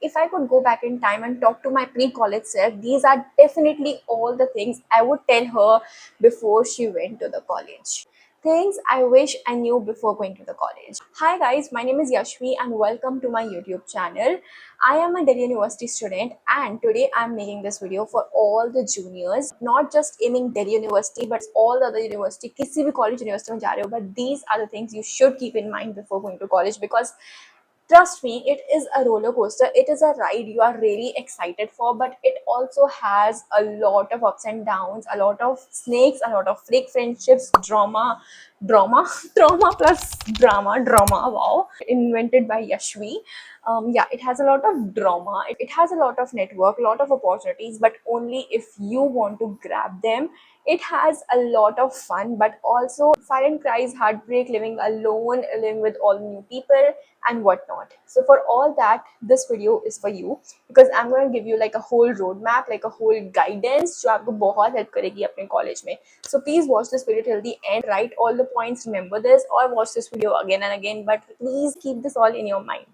if I could go back in time and talk to my pre-college self, these are definitely all the things I would tell her before she went to the college. Things I wish I knew before going to the college. Hi guys, my name is Yashvi and welcome to my YouTube channel. I am a Delhi University student and today I'm making this video for all the juniors, not just aiming Delhi University but all the other university, किसी भी college university में जा रहे हो, but these are the things you should keep in mind before going to college because trust me, it is a roller coaster. It is a ride you are really excited for, but it also has a lot of ups and downs, a lot of snakes, a lot of fake friendships, drama, trauma plus drama. Wow, invented by Yashvi. Yeah, it has a lot of drama. It has a lot of network, a lot of opportunities, but only if you want to grab them. It has a lot of fun, but also silent cries, heartbreak, living alone, living with all new people, and whatnot. So for all that, this video is for you because I'm going to give you like a whole roadmap, like a whole guidance जो आपको बहुत help करेगी अपने college में. So please watch this video till the end. Write all the points, remember this, or watch this video again and again. But please keep this all in your mind.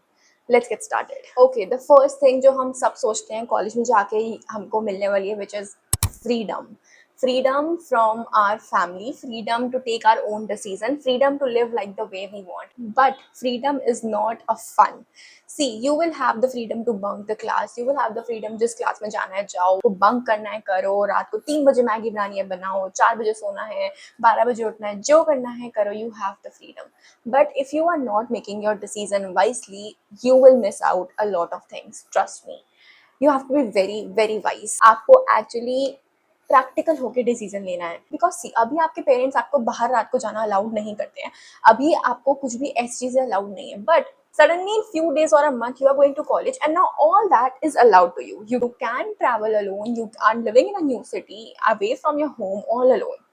Let's get started. Okay, the first thing जो हम सब सोचते हैं college में जाके ही हमको मिलने वाली है, which is freedom. Freedom from our family, freedom to take our own decision, freedom to live like the way we want. But freedom is not a fun. See, you will have the freedom to bunk the class, you will have the freedom जिस class में जाना है जाओ, bunk करना है करो, रात को 3 बजे मैगी बनानी है बनाओ, 4 बजे सोना है, 12 बजे उठना है, जो करना है करो, you have the freedom. But if you are not making your decision wisely, you will miss out a lot of things, trust me. You have to be very very wise. आपको actually प्रैक्टिकल होके decision लेना है because सी अभी आपके parents आपको बाहर रात को जाना अलाउड नहीं करते हैं, अभी आपको कुछ भी ऐसी चीजें अलाउड नहीं है, but suddenly in few days or a month you are going to college and now all that is allowed to you. You can travel alone, you are living in a new city away from your home all alone.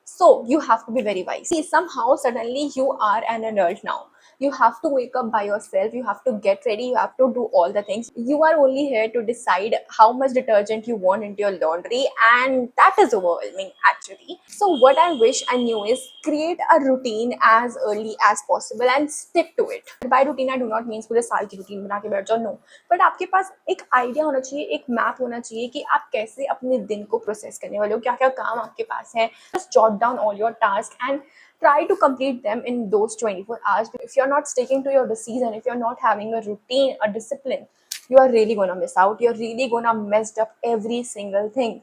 So you have to be very wise. See, somehow suddenly you are an adult now. You have to wake up by yourself. You have to get ready. You have to do all the things. You are only here to decide how much detergent you want into your laundry, and that is overwhelming actually. So what I wish I knew is create a routine as early as possible and stick to it. By routine I do not mean पूरे साल की routine बना के बैठ जाओ, no. But आपके पास एक idea होना चाहिए, एक map होना चाहिए कि आप कैसे अपने दिन को process करने वाले हो, क्या क्या काम आपके पास है. Just jot down all your tasks and try to complete them in those 24 hours. If you're not sticking to your decision, if you're not having a routine, a discipline, you are really gonna miss out. You're really gonna mess up every single thing.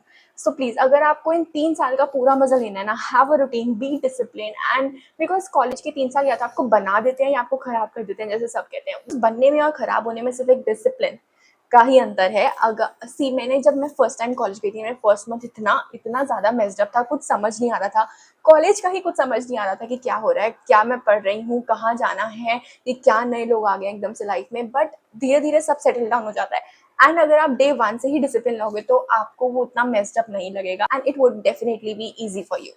So please, अगर आपको इन 3 साल का पूरा मजा लेना है ना, have a routine, be disciplined, and because college के 3 साल या तो आपको बना देते हैं या आपको खराब कर देते हैं, जैसे सब कहते हैं. बनने में और खराब होने में सिर्फ एक डिसिप्लिन का ही अंतर है. अगर सी मैंने जब मैं फर्स्ट टाइम कॉलेज गई थी, मैं फर्स्ट मंथ इतना ज़्यादा मेस्ड अप था, कुछ समझ नहीं आ रहा था. कॉलेज का ही कुछ समझ नहीं आ रहा था कि क्या हो रहा है, क्या मैं पढ़ रही हूँ, कहाँ जाना है, ये क्या नए लोग आ गए एकदम से लाइफ में. बट धीरे धीरे सब सेटल डाउन हो जाता है. एंड अगर आप डे 1 से ही डिसिप्लिन लोगे तो आपको वो उतना मेस्ड अप नहीं लगेगा and it would definitely be easy for you.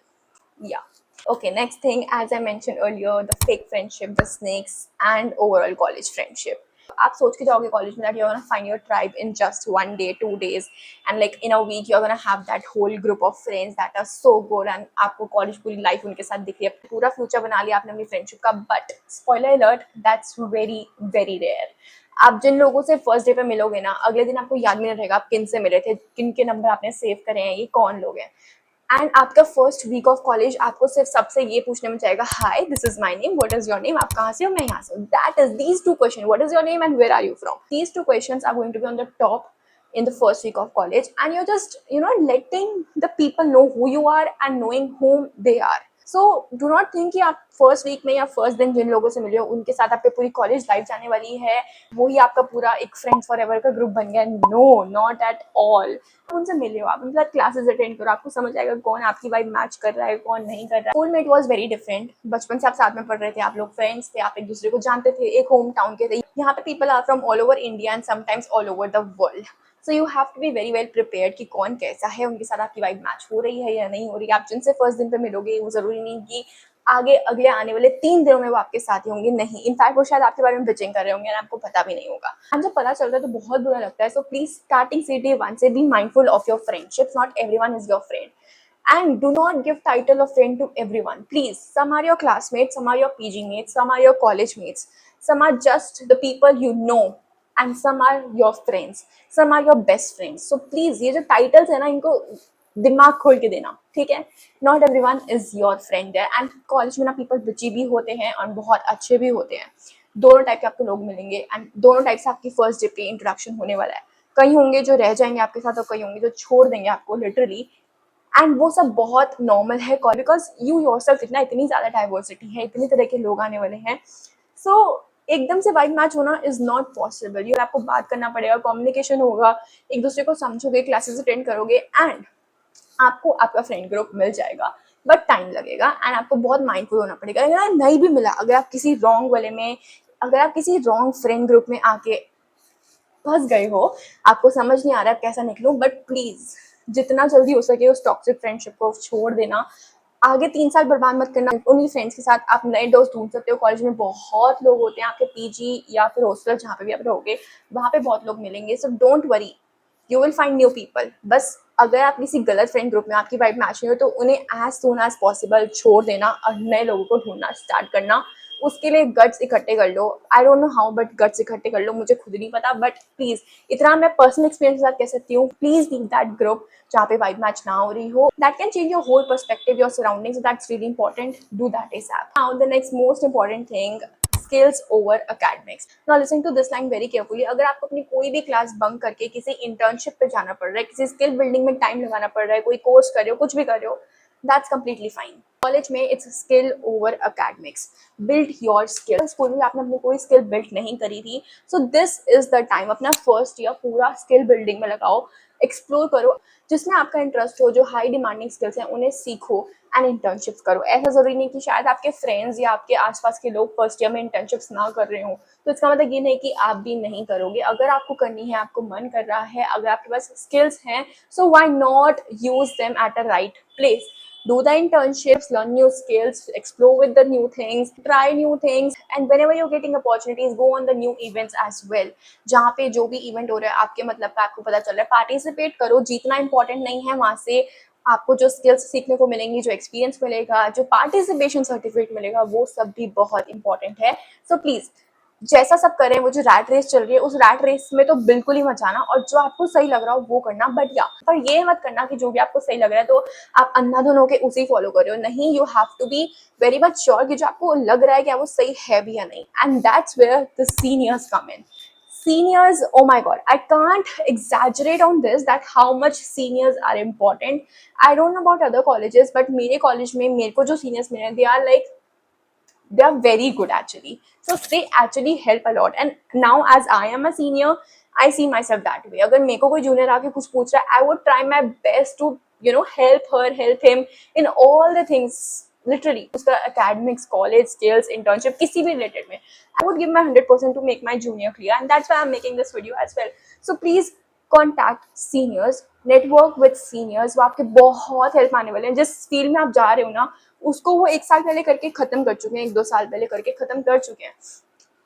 या okay, next thing, as I mentioned earlier, the fake friendship, the snakes, and overall college friendship. आप सोच के जाओगे कॉलेज में that you're gonna find your tribe in just 1 day 2 days and like in a week you're gonna have that whole group of friends that are so good and आपको college पूरी life उनके साथ दिख रही है, पूरा future बना लिया आपने अपनी फ्रेंडशिप का. But spoiler alert, that's very very rare. आप जिन लोगों से फर्स्ट डे पे मिलोगे ना, अगले दिन आपको याद भी नहीं रहेगा आप किन से मिले थे, किन के नंबर आपने सेव करे हैं, ये कौन लोग हैं. एंड आपका फर्स्ट वीक ऑफ कॉलेज आपको सिर्फ सबसे ये पूछने में जाएगा, hi this is my name, what is your name, आप कहाँ से हो, मैं यहाँ से हूँ. That is these 2 question, what is your name and where are you from. These 2 questions are going to be on the top in the first week of college, and you're just letting the people know who you are and knowing whom they are. So do not think कि आप first week में या first दिन जिन लोगों से मिले हो उनके साथ आपकी पूरी कॉलेज लाइफ जाने वाली है, वही आपका पूरा एक फ्रेंड्स फॉर एवर का ग्रुप बन गया. No, not at all. उनसे मिले हो, आप उनके साथ क्लासेस अटेंड करो, आपको समझ आएगा कौन आपकी वाइब मैच कर रहा है, कौन नहीं कर रहा है. स्कूल में इट वॉज वेरी डिफरेंट. बचपन से आप साथ में पढ़ रहे थे, आप लोग फ्रेंड्स थे, आप एक दूसरे को जानते थे, एक होम टाउन के थे. यहाँ पे people are from all over India and sometimes all over the world. So you have to be very well prepared कि कौन कैसा है, उनके साथ आपकी वाइब मैच हो रही है या नहीं हो रही है. आप जिनसे फर्स्ट दिन पे मिलोगे वो जरूरी नहीं कि आगे अगले आने वाले 3 दिनों में वो आपके साथ ही होंगे, नहीं. इनफैक्ट वो शायद आपके बारे में बिचिंग कर रहे होंगे और आपको पता भी नहीं होगा. और जब पता चलता है तो बहुत बुरा लगता है. सो प्लीज स्टार्टिंग से डे 1 से B mindful of your friendships. Not everyone is your friend. And do not give title of friend to everyone. Please, some are your classmates, some are your PG mates, some are your college mates, some are just the people you know and some are your friends, some are your best friends. So please ये जो titles है ना, इनको दिमाग खोल के देना, ठीक है. Not everyone is your friend है. एंड कॉलेज में ना पीपल बिची भी होते हैं और बहुत अच्छे भी होते हैं. दोनों टाइप के आपको लोग मिलेंगे एंड दोनों टाइप से आपकी फर्स्ट डे पे इंट्रोडक्शन होने वाला है. कई होंगे जो रह जाएंगे आपके साथ और कई होंगे जो छोड़ देंगे आपको लिटरली. एंड वो सब बहुत नॉर्मल है बिकॉज यू योरसेल्फ इतनी ज़्यादा डाइवर्सिटी है, इतनी तरह के लोग आने वाले हैं. सो एकदम से वाइब मैच होना इज नॉट पॉसिबल. ये आपको बात करना पड़ेगा, कम्युनिकेशन होगा, एक दूसरे को समझोगे, क्लासेस अटेंड करोगे एंड आपको आपका फ्रेंड ग्रुप मिल जाएगा. बट टाइम लगेगा एंड आपको बहुत माइंडफुल होना पड़ेगा. अगर नहीं भी मिला, अगर आप किसी रॉन्ग वाले में, अगर आप किसी रॉन्ग फ्रेंड ग्रुप में आके फंस गए हो, आपको समझ नहीं आ रहा है कैसा निकलूं, बट प्लीज जितना जल्दी हो सके उस टॉक्सिक फ्रेंडशिप को छोड़ देना. आगे 3 साल बर्बाद मत करना उन्हीं फ्रेंड्स के साथ. आप नए दोस्त ढूंढ सकते हो. कॉलेज में बहुत लोग होते हैं, आपके पीजी या फिर हॉस्टल जहाँ पे भी आप रहोगे वहाँ पे बहुत लोग मिलेंगे. So don't worry, you will find new people. बस अगर आप किसी गलत फ्रेंड ग्रुप में आपकी वाइब मैच नहीं हो तो उन्हें एज सून एज पॉसिबल छोड़ देना और नए लोगों को ढूंढना स्टार्ट करना. उसके लिए गट्स इकट्ठे कर लो. I don't know how, but guts इकट्ठे कर लो. मुझे खुद नहीं पता, बट प्लीज इतना मैं पर्सनल एक्सपीरियंस के साथ कह सकती हूँ, प्लीज लीव दैट ग्रुप जहाँ पे वाइब मैच ना हो रही हो. That can change your whole perspective, your surroundings. That's really important. Do that ASAP. Now the next most important thing, skills over academics. Now listen to this line very carefully. अगर आपको अपनी कोई भी class bunk करके किसी internship पे जाना पड़ रहा है, किसी स्किल बिल्डिंग में टाइम लगाना पड़ रहा है, कोई कोर्स कर रहे हो, कुछ भी कर रहे हो, दैट्स कम्प्लीटली फाइन. कॉलेज में it's skill over academics. Build your skill. School में आपने अपनी कोई स्किल बिल्ड नहीं करी थी, so this is the time. अपना फर्स्ट ईयर पूरा स्किल बिल्डिंग में लगाओ, एक्सप्लोर करो. जिसमें आपका इंटरेस्ट हो, जो हाई डिमांडिंग स्किल्स हैं उन्हें सीखो एंड इंटर्नशिप्स करो. ऐसा जरूरी नहीं कि शायद आपके फ्रेंड्स या आपके आसपास के लोग फर्स्ट ईयर में इंटर्नशिप्स ना कर रहे हो, तो इसका मतलब ये नहीं कि आप भी नहीं करोगे. अगर आपको करनी है, आपको मन कर रहा है, अगर आपके पास स्किल्स हैं, so why not use them at a right place. Do the internships, learn new skills, explore with the new things, try new things, and whenever you're getting opportunities, go on the new events as well. जहाँ पे जो भी event हो रहा है आपके मतलब का, आपको पता चल रहा है, पार्टिसिपेट करो. जीतना इंपॉर्टेंट नहीं है, वहाँ से आपको जो स्किल्स सीखने को मिलेंगी, जो एक्सपीरियंस मिलेगा, जो पार्टिसिपेशन सर्टिफिकेट मिलेगा, वो सब भी बहुत इंपॉर्टेंट है. सो प्लीज जैसा सब करें, वो जो रैट रेस चल रही है उस रैट रेस में तो बिल्कुल ही मत जाना, और जो आपको सही लग रहा हो वो करना. बट या पर ये मत करना कि जो भी आपको सही लग रहा है तो आप अंधाधुन होके उसी फॉलो कर रहे हो. नहीं, you have to be very much sure कि जो आपको लग रहा है क्या वो सही है भी या नहीं. And that's where the seniors come in. Seniors, oh my god, I can't exaggerate on this that how much seniors are important. I don't know about other colleges, but मेरे कॉलेज में मेरे को जो सीनियर्स मिले, they are like, they are very good actually. So they actually help a lot. And now as I am a senior, I see myself that way. अगर मेरे को कोई जूनियर आके कुछ पूछ रहा है, I would try my best to help her, help him in all the things. Literally, उसका academics, college, skills, internship, किसी भी related में, I would give my 100% to make my junior clear, and that's why I'm making this video as well. So please contact seniors, network with seniors. वो आपके बहुत help आने वाले हैं. जिस फील्ड में आप जा रहे हो ना, उसको वो 1 साल पहले करके खत्म कर चुके हैं, 1-2 साल पहले करके खत्म कर चुके हैं.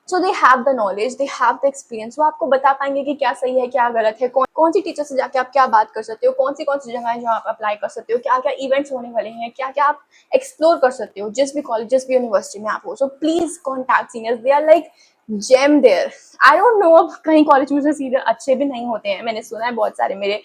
So they have the knowledge, they have the experience. वो आपको बता पाएंगे कि क्या सही है, क्या गलत है, कौन सी टीचर से जाके आप क्या बात कर सकते हो, कौन सी जगह है जहाँ आप अप्लाई कर सकते हो, क्या क्या इवेंट्स होने वाले हैं, क्या क्या आप एक्सप्लोर कर सकते हो जिस भी कॉलेज, जिस भी यूनिवर्सिटी में आप हो. So please contact seniors. They are like gem there. I don't know, अब कहीं कॉलेज में से सीनियर अच्छे भी नहीं होते हैं. मैंने सुना है बहुत सारे मेरे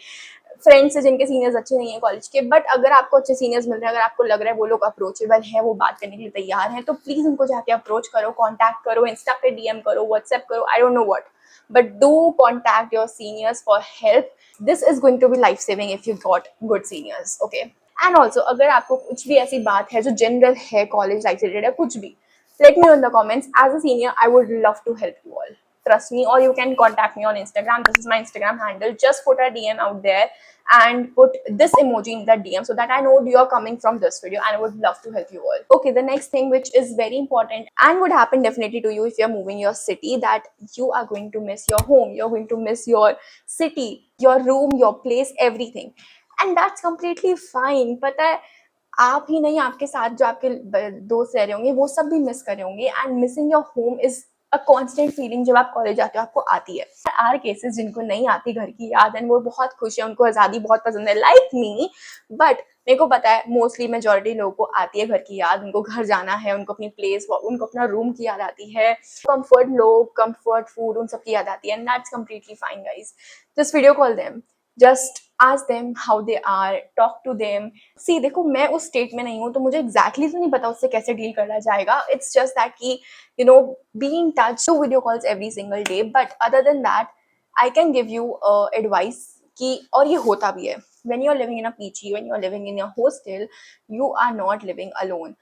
फ्रेंड्स है जिनके सीनियर्स अच्छे नहीं है कॉलेज के. बट अगर आपको अच्छे सीनियर्स मिल रहे हैं, अगर आपको लग रहा है वो लोग अप्रोचेबल है, वो बात करने के लिए तैयार है, तो प्लीज उनको जाके अप्रोच करो, कॉन्टैक्ट करो, इंस्टा पे DM करो, व्हाट्सएप करो, आई don't know what, but do contact your seniors for help. This is going to be life saving if you got good seniors, okay? And also अगर आपको कुछ भी ऐसी बात है जो जनरल है, कॉलेज लाइफ से रिलेटेड है, कुछ भी, let me know in the comments. As a senior, I would love to help you all, trust me. Or you can contact me on Instagram. This is my Instagram handle. Just put a DM out there and put this emoji in the DM so that I know you are coming from this video, and I would love to help you all. Okay, the next thing which is very important and would happen definitely to you if you're moving your city, that you are going to miss your home, you're going to miss your city, your room, your place, everything. And that's completely fine. पता है, आप ही नहीं, आपके साथ जो आपके दोस्त रह रहे होंगे वो सब भी मिस कर रहे होंगे. And missing your home is a constant feeling जब आप कॉलेज जाते हो आपको आती है। आर केसेस जिनको नहीं आती घर की याद एंड वो बहुत खुश है, उनको आज़ादी बहुत पसंद है लाइक मी, बट मेरे को पता है मोस्टली मेजॉरिटी लोगों को आती है घर की याद, उनको घर जाना है, उनको अपनी प्लेस, उनको अपना रूम की याद आती है, कंफर्ट लोग, कंफर्ट फूड, उन सब की याद आती है and that's completely fine guys. Just video call them, just ask them how they are, talk to them. See देखो मैं उस स्टेट में नहीं हूँ तो मुझे exactly तो नहीं पता उससे कैसे डील करना जाएगा। It's just that कि you know be in touch, do video calls every single day, but other than that I can give you advice कि, और ये होता भी है, when you are living in a PG, when you are living in a hostel, you are not living alone.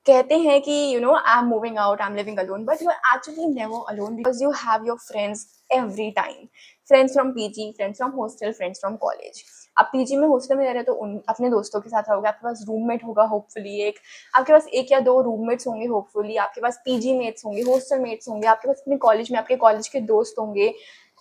कहते हैं कि you know I'm moving out, I'm living alone, but you're actually never alone because you have your friends every time. Friends from PG, friends from hostel, friends from college. आप PG में hostel में रह रहे हो तो उन अपने दोस्तों के साथ रहोगे, आपके पास रूममेट होगा होपफुली एक, आपके पास एक या दो रूममेट्स होंगे होपफुली, आपके पास पीजी मेट्स होंगे, हॉस्टल मेट्स होंगे, आपके पास अपने कॉलेज में आपके कॉलेज के दोस्त होंगे,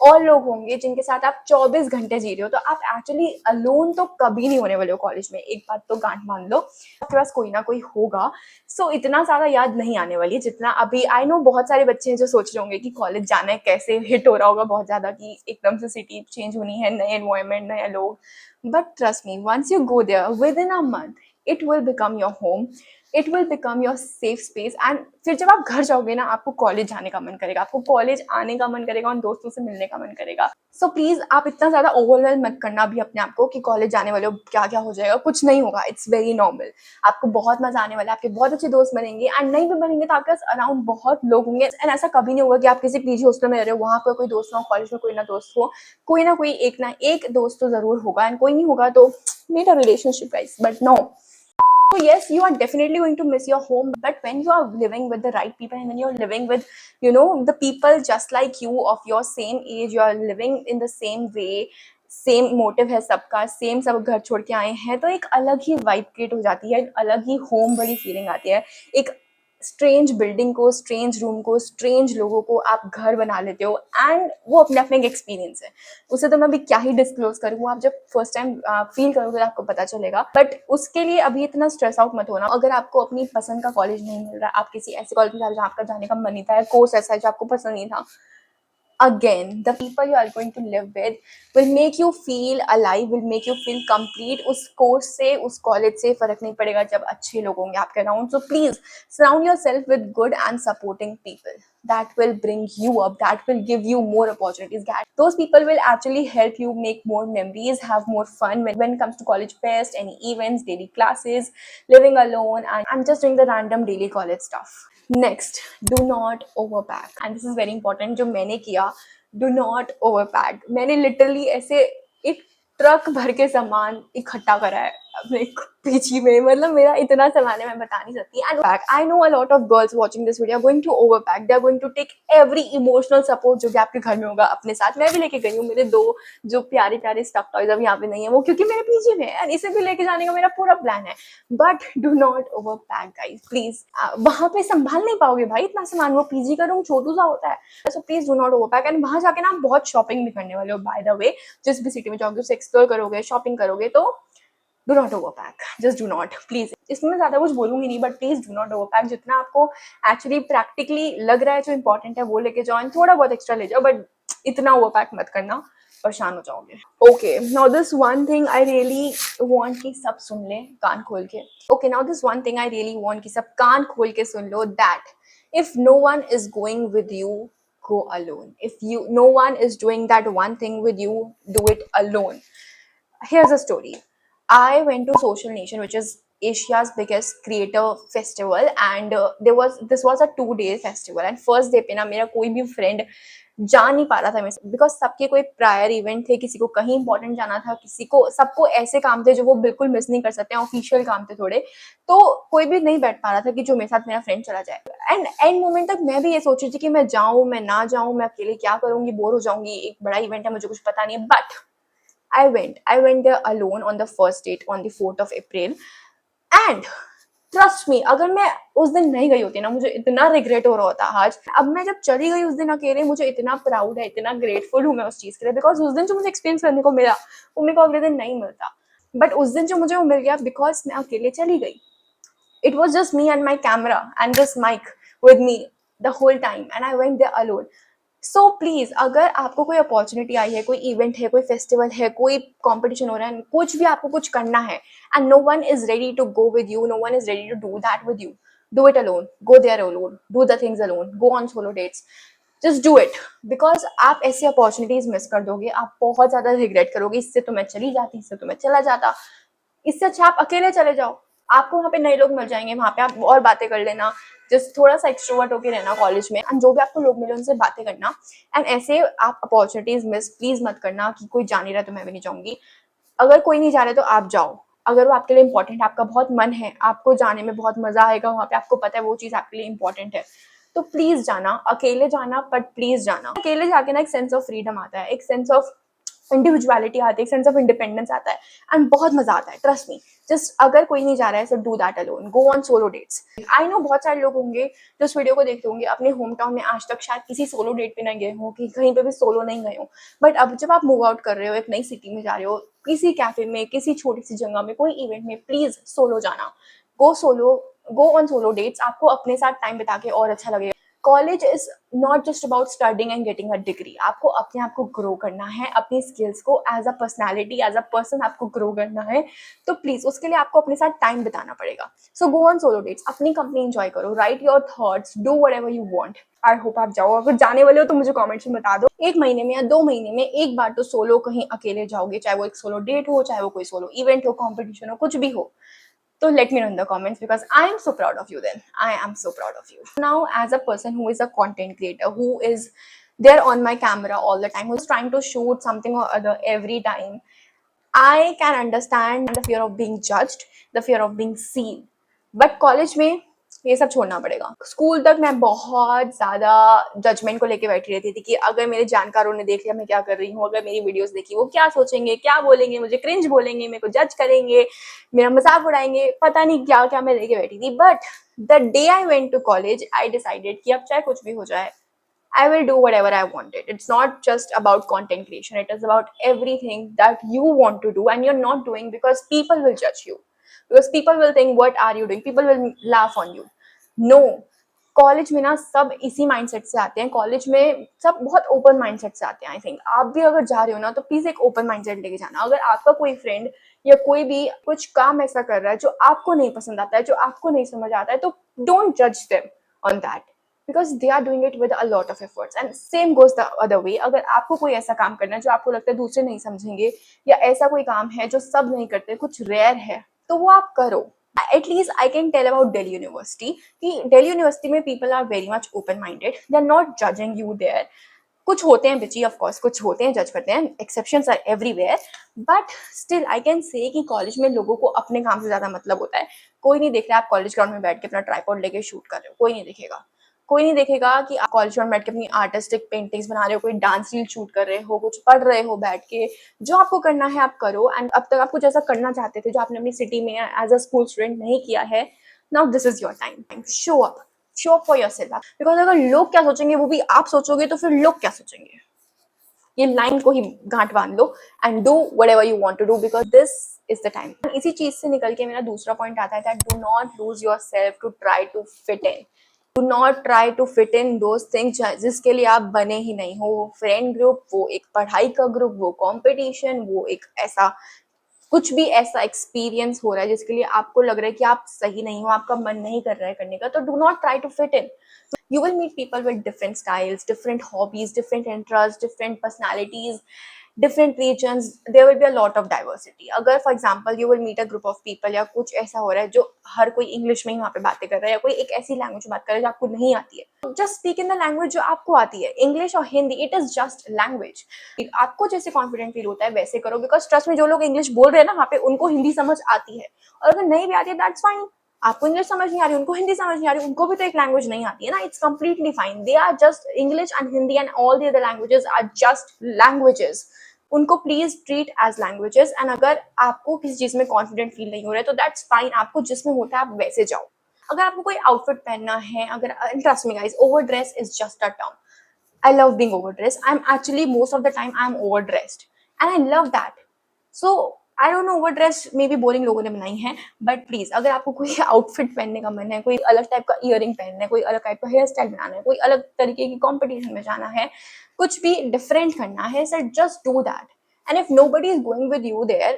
और लोग होंगे जिनके साथ आप 24 घंटे जी रहे हो। तो आप एक्चुअली अलोन तो कभी नहीं होने वाले हो कॉलेज में, एक बात तो गांठ मान लो, आपके पास कोई ना कोई होगा। सो इतना ज़्यादा याद नहीं आने वाली जितना अभी। आई नो बहुत सारे बच्चे हैं जो सोच रहे होंगे कि कॉलेज जाना है, कैसे हिट हो रहा होगा बहुत ज़्यादा कि एकदम से सिटी चेंज होनी है, नए एनवायरनमेंट, नए लोग, but trust me once you go there within a month it will become your home, it will become your safe space. And फिर जब आप घर जाओगे ना आपको कॉलेज जाने का मन करेगा, आपको कॉलेज आने का मन करेगा, उन दोस्तों से मिलने का मन करेगा। सो प्लीज आप इतना ज्यादा ओवरवेलम मत करना भी अपने आप को कि कॉलेज जाने वाले हो क्या क्या हो जाएगा, कुछ नहीं होगा, इट्स वेरी नॉर्मल। आपको बहुत मजा आने वाला है, आपके बहुत अच्छे दोस्त बनेंगे, एंड नहीं भी बनेंगे तो आपके पास अराउंड बहुत लोग होंगे। एंड ऐसा कभी नहीं होगा कि आप किसी पीजी हॉस्टल में रह रहे हो, वहां पर कोई दोस्त ना हो, कॉलेज में कोई ना दोस्त हो, कोई ना कोई एक ना एक दोस्त तो जरूर होगा, एंड कोई नहीं होगा तो make a relationship guys, but no. So yes, you are definitely going to miss your home, but when you are living with the right people and when you're living with, you know, the people just like you of your same age, you are living in the same way, same motive है सबका, same सब घर छोड़ के आए हैं, तो एक अलग ही वाइब क्रिएट हो जाती है, एक अलग ही होम वाली फीलिंग आती है। एक स्ट्रेंज बिल्डिंग को, स्ट्रेंज रूम को, स्ट्रेंज लोगों को आप घर बना लेते हो, एंड वो अपने अपने एक एक्सपीरियंस है। उसे तो मैं अभी क्या ही डिस्क्लोज करूँ, आप जब फर्स्ट टाइम फील करोगे तो आपको पता चलेगा। बट उसके लिए अभी इतना स्ट्रेस आउट मत होना। अगर आपको अपनी पसंद का कॉलेज नहीं मिल रहा, आप किसी ऐसे कॉलेज में जा रहे हो जहाँ आपका जाने का मन नहीं था, कोर्स ऐसा है जो आपको पसंद नहीं था, again the people you are going to live with will make you feel alive, will make you feel complete। उस कोर्स से, उस कॉलेज से फर्क नहीं पड़ेगा जब अच्छे लोग होंगे आपके around. So please surround yourself with good and supporting people that will bring you up, that will give you more opportunities, that those people will actually help you make more memories, have more fun when it comes to college fest, any events, daily classes, living alone, and I'm just doing the random daily college stuff। Next, do not over pack, and this is very important. जो मैंने किया, do not over pack. मैंने literally ऐसे एक truck भर के सामान इकट्ठा करा है अपने पीछे में, मतलब मेरा इतना सामान है मैं बता नहीं सकती। And pack, I know a lot of girls watching this video are going to over pack, they are going to take every emotional support जो कि आपके घर में होगा अपने साथ। मैं भी लेके गई हूँ, मेरे दो जो प्यारे प्यारे स्टफ टॉयज अब यहाँ पे नहीं है वो क्योंकि मेरे पीछे में है, एंड इसे भी लेके जाने का मेरा पूरा प्लान है। But do not over pack guys please. वहां पे संभाल नहीं पाओगे भाई इतना सामान, वो पीजी का रूम छोटू सा होता है। So please do not over pack. And वहां जाके ना आप बहुत शॉपिंग भी करने वाले हो बाय द वे, जिस भी सिटी में जाओगे उसे एक्सप्लोर करोगे, शॉपिंग करोगे, तो do not over pack, just do not please. इसमें ज्यादा कुछ बोलूंगी नहीं, but please do not over pack. जितना आपको एक्चुअली प्रैक्टिकली लग रहा है जो इंपॉर्टेंट है वो लेके जाओ, थोड़ा बहुत एक्स्ट्रा ले जाओ, बट इतना ओवर पैक मत करना, परेशान हो जाओगे। Okay, now this one thing I really want कि सब सुन ले कान खोल के। Okay, now this one thing I really want कि सब कान खोल के सुन लो, that if no one is going with you, go alone. If no one is doing that one thing with you, do it alone. Here's a story. I went to Social Nation, which is Asia's biggest creator festival, and this was a 2-day festival, and first day पे ना मेरा कोई भी friend जा नहीं पा रहा था मेरे, बिकॉज सबके कोई प्रायर इवेंट थे, किसी को कहीं इंपॉर्टेंट जाना था, किसी को, सबको ऐसे काम थे जो वो बिल्कुल मिस नहीं कर सकते, ऑफिशियल काम थे थोड़े, तो कोई भी नहीं बैठ पा रहा था कि जो मेरे साथ मेरा फ्रेंड चला जाए। एंड एंड मोमेंट तक मैं भी ये सोच रही थी कि मैं जाऊं, मैं ना जाऊं, मैं अकेले क्या करूंगी, बोर हो जाऊंगी, एक बड़ा इवेंट है, मुझे कुछ पता नहीं है। But I went there alone on the first date on the 4th of April, and trust me, अगर मैं उस दिन नहीं गई होती ना, मुझे इतना रिग्रेट हो रहा होता आज। अब मैं जब चली गई उस दिन अकेले, मुझे इतना प्राउड है, इतना ग्रेटफुल हूँ मैं उस चीज के लिए, बिकॉज उस दिन जो मुझे एक्सपीरियंस करने को मिला वो मेरे को अगले दिन नहीं मिलता। बट उस दिन जो मुझे वो मिल गया बिकॉज मैं अकेले चली गई। It was just me and my camera and this mic with me. the whole time and I went there alone. So please अगर आपको कोई अपॉर्चुनिटी आई है, कोई इवेंट है, कोई फेस्टिवल है, कोई कॉम्पिटिशन हो रहा है, कुछ भी आपको कुछ करना है and no one is ready to go with you, no one is ready to do that with you, do it alone, go there alone, do the things alone, go on solo dates, just do it. Because आप ऐसी opportunities miss कर दोगे, आप बहुत ज्यादा regret करोगे, इससे तो मैं चली जाती, इससे तो मैं चला जाता. इससे अच्छा आप अकेले चले जाओ, आपको वहाँ पे नए लोग मिल जाएंगे, वहाँ पे आप और बातें कर लेना, जस्ट थोड़ा सा एक्सट्रोवर्ट होके रहना कॉलेज में एंड जो भी आपको लोग मिले उनसे बातें करना. एंड ऐसे आप अपॉर्चुनिटीज मिस प्लीज मत करना कि कोई जा नहीं रहा तो मैं भी नहीं जाऊंगी. अगर कोई नहीं जा रहा तो आप जाओ, अगर वो आपके लिए इंपॉर्टेंट है, आपका बहुत मन है, आपको जाने में बहुत मजा आएगा वहाँ पे, आपको पता है वो चीज आपके लिए इंपॉर्टेंट है, तो प्लीज जाना. अकेले जाना बट प्लीज जाना. अकेले जाके ना एक सेंस ऑफ फ्रीडम आता है, एक सेंस ऑफ इंडिविजुअलिटी आती है, एक सेंस ऑफ इंडिपेंडेंस आता है एंड बहुत मजा आता है. ट्रस्ट मी, जस्ट अगर कोई नहीं जा रहा है so do that alone, go on solo dates. I know बहुत सारे लोग होंगे जो इस वीडियो को देखते होंगे अपने होम टाउन में आज तक शायद किसी सोलो डेट पे नहीं गए हो, कि कहीं पे भी सोलो नहीं गए हो, बट अब जब आप मूव आउट कर रहे हो, एक नई सिटी में जा रहे हो, किसी कैफे में, किसी छोटी सी जगह में, कोई इवेंट में, प्लीज सोलो जाना. Go solo, go on solo dates. आपको अपने साथ टाइम बिता के और अच्छा लगेगा. College is not just about studying and getting a degree. आपको अपने आप को ग्रो करना है, अपनी स्किल्स को as a personality, as a person आपको ग्रो करना है. तो प्लीज उसके लिए आपको अपने साथ टाइम बिताना पड़ेगा. सो गो ऑन सोलो डेट्स, अपनी कंपनी एंजॉय करो, right your thoughts, do whatever you want. I hope आप जाओ. अगर जाने वाले हो तो मुझे कमेंट्स में बता दो, 1 महीने में या 2 महीने में एक बार तो सोलो कहीं अकेले जाओगे, चाहे वो एक सोलो डेट हो, चाहे वो कोई सोलो इवेंट हो, कॉम्पिटिशन हो, कुछ भी हो. So let me know in the comments because I am so proud of you then. I am so proud of you. Now, as a person who is a content creator, who is there on my camera all the time, who's trying to shoot something or other every time, I can understand the fear of being judged, the fear of being seen. But college में ये सब छोड़ना पड़ेगा. School तक मैं बहुत ज्यादा judgement को लेके बैठी रहती थी कि अगर मेरे जानकारों ने देख लिया मैं क्या कर रही हूँ, अगर मेरी वीडियोस देखी वो क्या सोचेंगे, क्या बोलेंगे, मुझे क्रिंज बोलेंगे, मेरे को जज करेंगे, मेरा मजाक उड़ाएंगे, पता नहीं क्या क्या मैं लेके बैठी थी. But the day I went to college I decided कि अब चाहे कुछ भी हो जाए, I will do whatever I wanted. It's not just about content creation. It is about everything that you want to do and you're not doing because people will judge you. Because people will think, what are you doing? People will laugh on you. No. College में ना सब इसी mindset से आते हैं. College में सब बहुत ओपन माइंडसेट से आते हैं. आई थिंक आप भी अगर जा रहे हो ना तो प्लीज एक ओपन माइंडसेट लेके जाना. अगर आपका कोई फ्रेंड या कोई भी कुछ काम ऐसा कर रहा है जो आपको नहीं पसंद आता है, जो आपको नहीं समझ आता है, तो डोंट जज them on that because they are doing it with a lot of efforts and same goes the other way. अगर आपको कोई ऐसा काम करना है जो आपको लगता है दूसरे नहीं समझेंगे, या ऐसा कोई काम है जो सब नहीं करते, कुछ रेयर है, तो वो आप करो. At least I can tell about Delhi University कि Delhi University में people are very much open minded. They are not judging you there. कुछ होते हैं बिची, ऑफ कोर्स कुछ होते हैं जज करते हैं, exceptions are everywhere, but still I can say कि कॉलेज में लोगों को अपने काम से ज्यादा मतलब होता है. कोई नहीं देख रहा है आप कॉलेज ग्राउंड में बैठ के अपना ट्राइपॉड लेके शूट कर रहे हो, कोई नहीं देखेगा. कोई नहीं देखेगा कि आप कॉलेज में बैठ के अपनी आर्टिस्टिक पेंटिंग्स बना रहे हो, कोई डांस रील शूट कर रहे हो, कुछ पढ़ रहे हो बैठ के. जो आपको करना है आप करो. एंड अब तक आप कुछ ऐसा करना चाहते थे जो आपने अपनी सिटी में एज अ स्कूल स्टूडेंट नहीं किया है, now this is your time. Show up for yourself. Because अगर लोग क्या सोचेंगे वो भी आप सोचोगे तो फिर लोग क्या सोचेंगे. ये लाइन को ही गांठ बांध लो and do whatever you want to do because this is the time. इसी चीज से निकल के मेरा दूसरा पॉइंट आता है that do not lose yourself to try to fit in. Do not try to fit in those things जिसके लिए आप बने ही नहीं हो. वो फ्रेंड ग्रुप, वो एक पढ़ाई का ग्रुप, वो कंपटीशन, वो एक ऐसा कुछ भी ऐसा एक्सपीरियंस हो रहा है जिसके लिए आपको लग रहा है कि आप सही नहीं हो, आपका मन नहीं कर रहा है करने का, तो do not try to fit in. You will meet people with different styles, different hobbies, different interests, different personalities, different regions. There will be a lot of diversity. अगर for example you will meet a group of people या कुछ ऐसा हो रहा है जो हर कोई English में ही वहाँ पे बातें कर रहा है, या कोई एक ऐसी लैंग्वेज बात कर रहा है जो आपको नहीं आती है, just speak in the language जो आपको आती है. इंग्लिश और Hindi, it is just language. आपको जैसे कॉन्फिडेंट फील होता है वैसे करो, बिकॉज ट्रस्ट में जो लोग इंग्लिश बोल रहे हैं ना वहाँ पे उनको हिंदी समझ आती है, और अगर नहीं भी आती है दैट्स फाइन. आपको इंग्लिश समझ नहीं आ रही, उनको हिंदी समझ नहीं आ रही, उनको भी तो एक लैंग्वेज नहीं आती है ना. It's completely fine. They are just English and Hindi and all the other languages are just languages. उनको please treat as languages. And अगर आपको किसी चीज में कॉन्फिडेंट फील नहीं हो रहा है तो दैट्स फाइन. आपको जिसमें होता है आप वैसे जाओ. अगर आपको कोई आउटफिट पहनना है, अगर trust me guys, over dress is just a term. I love being overdressed. I'm actually most of the time I'm overdressed and I love that. So I don't no वो ड्रेस मे बी बोरिंग लोगों ने बनाई है, but please अगर आपको कोई outfit पहनने का मन है, कोई अलग टाइप का इयरिंग पहनना है, कोई अलग टाइप का हेयर स्टाइल बनाना है, कोई अलग तरीके की कॉम्पिटिशन में जाना है, कुछ भी डिफरेंट करना है, sir just do that. And if nobody is going with you there,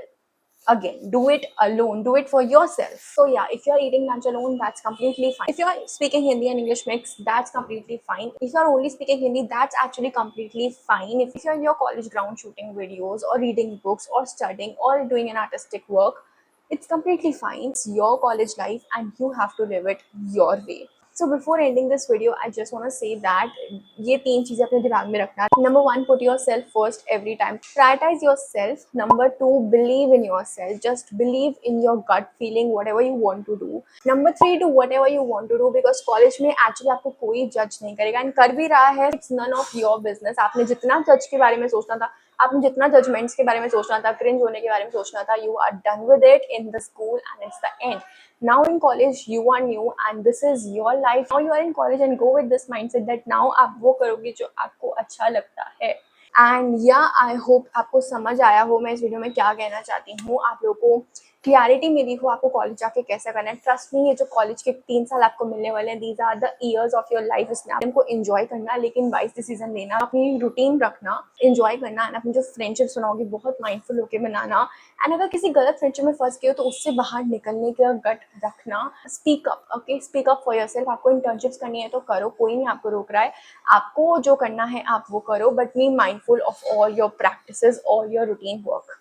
again, do it alone, do it for yourself. So yeah, if you're eating lunch alone, that's completely fine. If you're speaking Hindi and English mix, that's completely fine. If you're only speaking Hindi, that's actually completely fine. If you're in your college ground shooting videos or reading books or studying or doing an artistic work, it's completely fine. It's your college life and you have to live it your way. So before ending this video, I just want to say that ये तीन चीजें अपने दिमाग में रखना. Number one, put yourself first every time. Prioritize yourself. Number two, believe in yourself. Just believe in your gut feeling, whatever you want to do. Number three, do whatever you want to do because college में actually आपको कोई जज नहीं करेगा and कर भी रहा है, it's none of your business. आपने जितना जज के बारे में सोचना था, आपने जितना जजमेंट्स के बारे में सोचना था, क्रिंज होने के बारे में सोचना था, you are done with it in the school and it's the end. Now in college you are new and this is your life. Now you are in college and go with this mindset that now आप वो करोगे जो आपको अच्छा लगता है. And या I hope आपको समझ आया हो मैं इस वीडियो में क्या कहना चाहती हूँ, आप लोगों को क्लियरिटी मिली हो आपको कॉलेज जाके कैसे करना है. ट्रस्ट मी, ये जो कॉलेज के 3 साल आपको मिलने वाले हैं, these are the years of your life. इसमें आपको एंजॉय करना, लेकिन वाइज डिसीजन लेना, अपनी रूटीन रखना, एंजॉय करना एंड अपनी जो फ्रेंडशिप्स बनाओगे बहुत माइंडफुल होकर बनाना. एंड अगर किसी गलत फ्रेंडशिप में फंस गए हो तो उससे बाहर निकलने का गट रखना. Speak up, okay, speak up for yourself. आपको इंटर्नशिप्स करनी है तो करो, कोई नहीं आपको रोक रहा है. आपको जो करना है आप वो करो, but be mindful of all your practices और your routine work.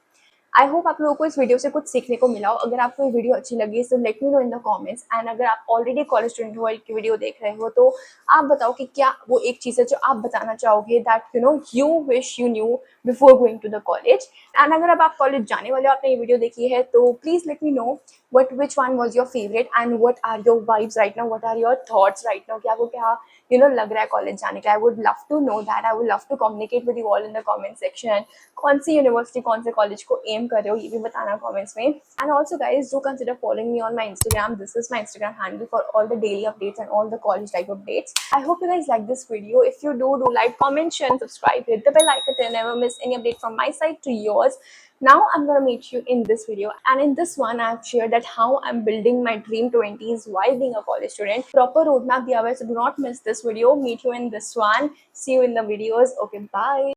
I hope आप लोगों को इस वीडियो से कुछ सीखने को मिला हो. अगर आपको ये वीडियो अच्छी लगी so let me know in the comments. And अगर आप ऑलरेडी कॉलेज स्टूडेंट हो की वीडियो देख रहे हो तो आप बताओ कि क्या वो एक चीज़ है जो आप बताना चाहोगे that you wish you knew before going to the college. And अगर अब आप कॉलेज जाने वाले हो, आपने ये वीडियो देखी है, तो please let me know which one was your favorite and what are your vibes right now, what are your thoughts right now, कि आपको क्या लग रहा है कॉलेज जाने का. I would love to know that. I would love to communicate with you all in the comment section. कौन सी यूनिवर्सिटी, कौन से कॉलेज को एम कर रहे हो, ये भी बताना कमेंट्स में. And also guys, do consider following me on my Instagram. This is my Instagram handle for all the daily updates and all the college life updates. I hope you guys like this video. If you do like, comment, share and subscribe, hit the bell icon to never miss any update from my side to yours. Now I'm gonna meet you in this video, and in this one I've shared that how I'm building my dream 20s while being a college student. Proper roadmap diya hua hai, so do not miss this video. Meet you in this one. See you in the videos. Okay, bye.